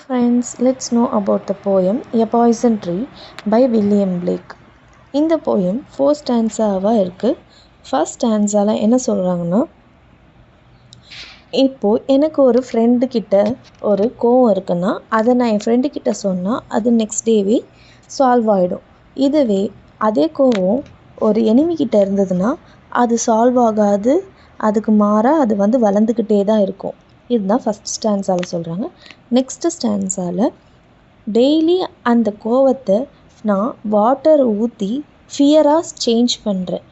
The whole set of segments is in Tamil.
Friends, let's know about the poem A Poison Tree by William Blake. இந்த poem 4 stanzaவாக இருக்குது. ஃபர்ஸ்ட் ஸ்டான்ஸால என்ன சொல்கிறாங்கன்னா, இப்போது எனக்கு ஒரு ஃப்ரெண்டுக்கிட்ட ஒரு கோவம் இருக்குன்னா அதை நான் என் ஃப்ரெண்டுக்கிட்ட சொன்னால் அது நெக்ஸ்ட் டேவே சால்வ் ஆகிடும். இதுவே அதே கோவம் ஒரு எனிமிக்கிட்ட இருந்ததுன்னா அது சால்வ் ஆகாது, அதுக்கு மாறாக அது வளர்ந்துக்கிட்டே தான் இருக்கும். இதுதான் ஃபஸ்ட் ஸ்டான்ஸால் சொல்கிறாங்க. நெக்ஸ்ட்டு ஸ்டான்ஸால் டெய்லி அந்த கோவத்தை நான் வாட்டர் ஊற்றி ஃபியராக சேஞ்ச் பண்ணுறேன்.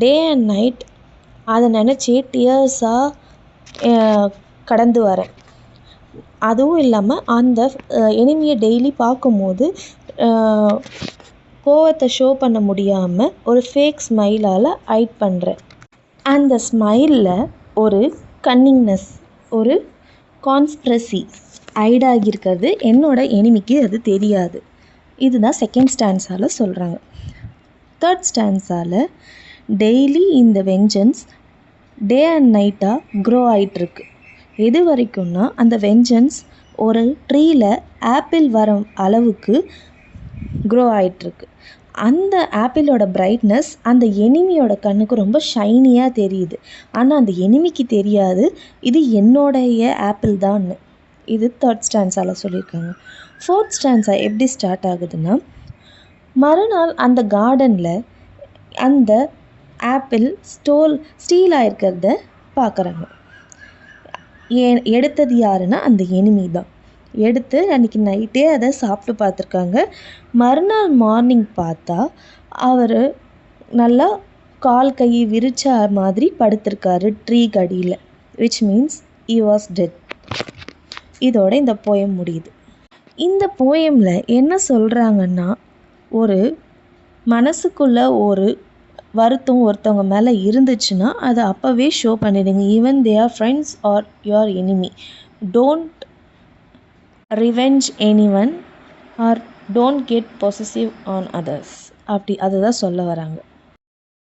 டே அண்ட் நைட் அதை நினச்சி டியர்ஸாக கடந்து வரேன். அதுவும் இல்லாமல் அந்த எனிமியை டெய்லி பார்க்கும்போது கோவத்தை ஷோ பண்ண முடியாமல் ஒரு ஃபேக் ஸ்மைலால் ஹைட் பண்ணுறேன். அந்த ஸ்மைலில் ஒரு கன்னிங்னஸ், ஒரு கான்ஸ்பிரசி ஹைட் ஆகியிருக்கிறது என்னோட எனிமிக்கு அது தெரியாது. இதுதான் செகண்ட் ஸ்டான்ஸால் சொல்கிறாங்க. தேர்ட் ஸ்டான்ஸால் டெய்லி இந்த வெஞ்சன்ஸ் டே அண்ட் நைட்டாக க்ரோ ஆகிட்டுருக்கு. எது வரைக்கும்னா அந்த வெஞ்சன்ஸ் ஒரு ட்ரீயில் ஆப்பிள் வர அளவுக்கு க்ரோ ஆகிட்டுருக்கு. அந்த ஆப்பிளோட பிரைட்னஸ் அந்த எனிமியோட கண்ணுக்கு ரொம்ப ஷைனியாக தெரியுது. ஆனால் அந்த எனிமிக்கு தெரியாது இது என்னோடைய ஆப்பிள் தான்னு. இது தேர்ட் ஸ்டான்ஸால் சொல்லியிருக்காங்க. ஃபோர்த் ஸ்டான்ஸா எப்படி ஸ்டார்ட் ஆகுதுன்னா, மறுநாள் அந்த கார்டனில் அந்த ஆப்பிள் ஸ்டீல் ஆகிருக்கிறத பார்க்குறாங்க. எடுத்தது யாருன்னா அந்த எனிமி தான். எடுத்து அன்றைக்கி நைட்டே அதை சாப்பிட்டு பார்த்துருக்காங்க. மறுநாள் மார்னிங் பார்த்தா அவர் நல்லா கால் கை விரிச்ச மாதிரி படுத்திருக்காரு ட்ரீக்கு அடியில். Which means he was dead. இதோட இந்த போயம் முடியுது. இந்த போயமில் என்ன சொல்கிறாங்கன்னா, ஒரு மனசுக்குள்ளே ஒரு வருத்தம் ஒருத்தவங்க மேலே இருந்துச்சுன்னா அதை அப்போவே ஷோ பண்ணிடுங்க. Even they are friends or your enemy. Don't revenge anyone or don't get possessive on others. அதுதான் சொல்ல வராங்க.